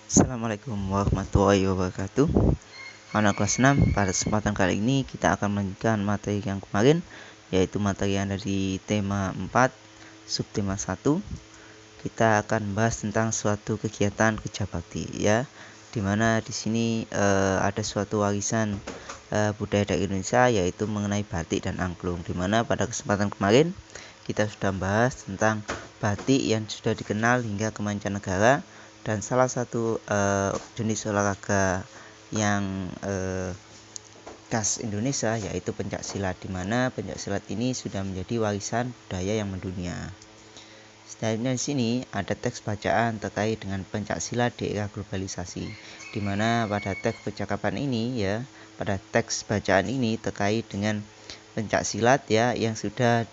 Assalamualaikum warahmatullahi wabarakatuh. Anak kelas 6, pada kesempatan kali ini kita akan melanjutkan materi yang kemarin, yaitu materi yang ada di tema 4, subtema 1. Kita akan membahas tentang suatu kegiatan kerja bakti, ya. Dimana di sini ada suatu warisan budaya dari Indonesia, yaitu mengenai batik dan angklung. Dimana pada kesempatan kemarin kita sudah membahas tentang batik yang sudah dikenal hingga ke mancanegara, dan salah satu jenis olahraga yang khas Indonesia yaitu pencak silat, di mana pencak silat ini sudah menjadi warisan budaya yang mendunia. Selanjutnya di sini ada teks bacaan terkait dengan pencak silat di era globalisasi, di mana pada teks percakapan ini pada teks bacaan ini terkait dengan pencak silat yang sudah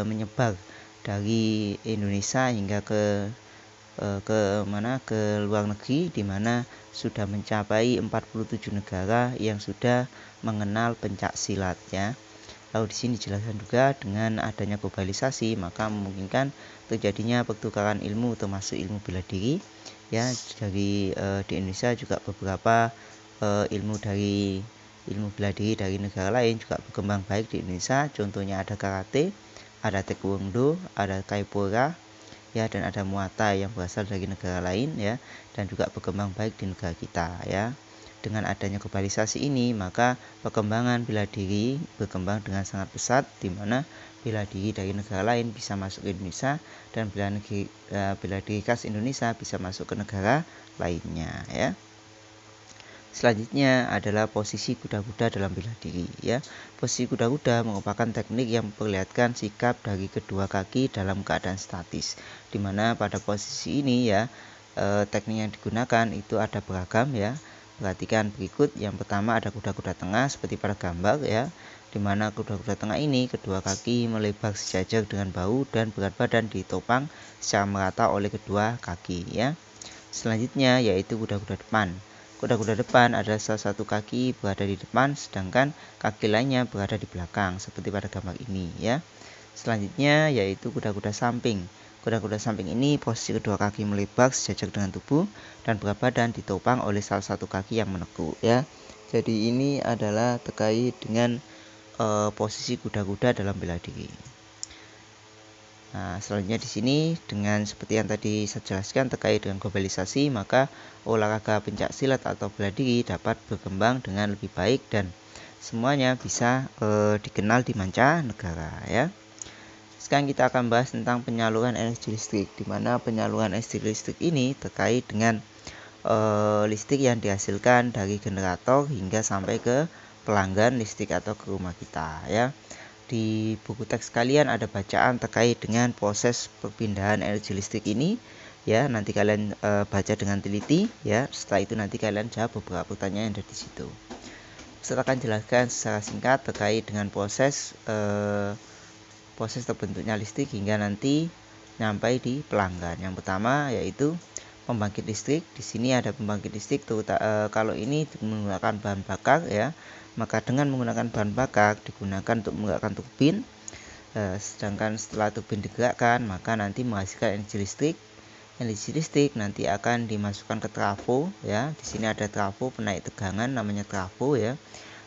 menyebar dari Indonesia hingga ke luar negeri, di mana sudah mencapai 47 negara yang sudah mengenal pencak silat ya. Lalu di sini dijelaskan juga dengan adanya globalisasi maka memungkinkan terjadinya pertukaran ilmu termasuk ilmu bela diri ya dari di Indonesia juga beberapa ilmu bela diri dari negara lain juga berkembang baik di Indonesia. Contohnya ada karate, ada taekwondo, ada capoeira ya, dan ada Muay Thai yang berasal dari negara lain ya, dan juga berkembang baik di negara kita ya. Dengan adanya globalisasi ini maka perkembangan bela diri berkembang dengan sangat pesat, di mana bela diri dari negara lain bisa masuk ke Indonesia dan bela diri khas Indonesia bisa masuk ke negara lainnya ya. Selanjutnya adalah posisi kuda-kuda dalam bela diri ya. Posisi kuda-kuda merupakan teknik yang memperlihatkan sikap dari kedua kaki dalam keadaan statis, di mana pada posisi ini teknik yang digunakan itu ada beragam ya. Perhatikan berikut. Yang pertama ada kuda-kuda tengah seperti pada gambar ya, di mana kuda-kuda tengah ini kedua kaki melebar sejajar dengan bahu dan berat badan ditopang secara merata oleh kedua kaki ya. Selanjutnya yaitu kuda-kuda depan. Kuda-kuda depan adalah salah satu kaki berada di depan sedangkan kaki lainnya berada di belakang seperti pada gambar ini ya. Selanjutnya yaitu kuda-kuda samping. Kuda-kuda samping ini posisi kedua kaki melebar sejajar dengan tubuh dan berat badan ditopang oleh salah satu kaki yang menekuk ya. Jadi ini adalah terkait dengan posisi kuda-kuda dalam bela diri. Nah, selanjutnya di sini dengan seperti yang tadi saya jelaskan terkait dengan globalisasi, maka olahraga pencak silat atau bela diri dapat berkembang dengan lebih baik dan semuanya bisa dikenal di mancanegara ya. Sekarang kita akan bahas tentang penyaluran energi listrik, di mana penyaluran energi listrik ini terkait dengan listrik yang dihasilkan dari generator hingga sampai ke pelanggan listrik atau ke rumah kita ya. Di buku teks kalian ada bacaan terkait dengan proses perpindahan energi listrik ini ya. Nanti kalian baca dengan teliti ya. Setelah itu nanti kalian jawab beberapa pertanyaan yang ada di situ. Saya akan jelaskan secara singkat terkait dengan proses terbentuknya listrik hingga nanti sampai di pelanggan. Yang pertama yaitu pembangkit listrik. Di sini ada pembangkit listrik kalau ini menggunakan bahan bakar ya. Maka dengan menggunakan bahan bakar digunakan untuk menggerakkan turbin. Sedangkan setelah turbin digerakkan maka nanti menghasilkan energi listrik. Energi listrik nanti akan dimasukkan ke trafo ya. Di sini ada trafo penaik tegangan namanya trafo ya.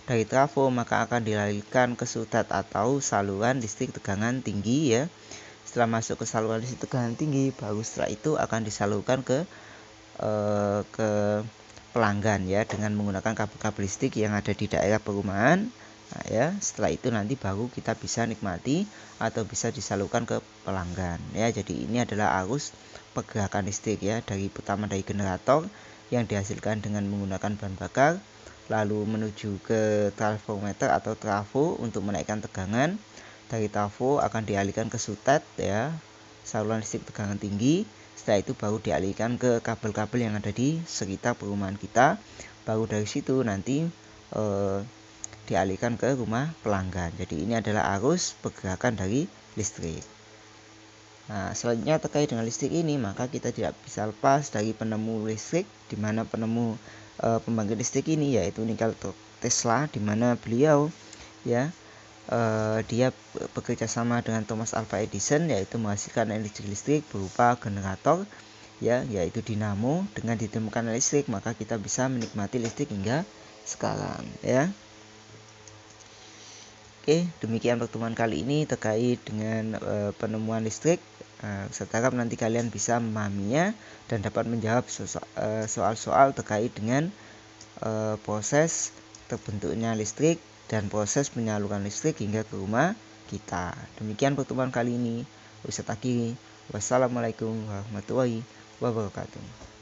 Dari trafo maka akan dialirkan ke sutat atau saluran listrik tegangan tinggi ya. Setelah masuk ke saluran listrik tegangan tinggi, baru setelah itu akan disalurkan ke pelanggan ya dengan menggunakan kabel-kabel listrik yang ada di daerah perumahan. Nah, ya, setelah itu nanti baru kita bisa nikmati atau bisa disalurkan ke pelanggan ya. Jadi ini adalah arus pergerakan listrik ya, pertama dari generator yang dihasilkan dengan menggunakan bahan bakar, lalu menuju ke transformator atau trafo untuk menaikkan tegangan. Dari trafo akan dialihkan ke sutet ya, saluran listrik tegangan tinggi. Setelah itu baru dialihkan ke kabel-kabel yang ada di sekitar perumahan kita. Baru dari situ nanti dialihkan ke rumah pelanggan. Jadi ini adalah arus pergerakan dari listrik. Nah, selanjutnya terkait dengan listrik ini maka kita tidak bisa lepas dari penemu listrik, di mana penemu pembangkit listrik ini yaitu Nikola Tesla, di mana beliau ya dia bekerja sama dengan Thomas Alva Edison, yaitu menghasilkan energi listrik berupa generator ya, yaitu dinamo. Dengan ditemukan listrik maka kita bisa menikmati listrik hingga sekarang ya. Oke, demikian pertemuan kali ini terkait dengan penemuan listrik. Saya harap nanti kalian bisa memahaminya dan dapat menjawab soal-soal terkait dengan proses terbentuknya listrik dan proses penyaluran listrik hingga ke rumah kita. Demikian pertemuan kali ini. Ustaz Aki. Wassalamualaikum warahmatullahi wabarakatuh.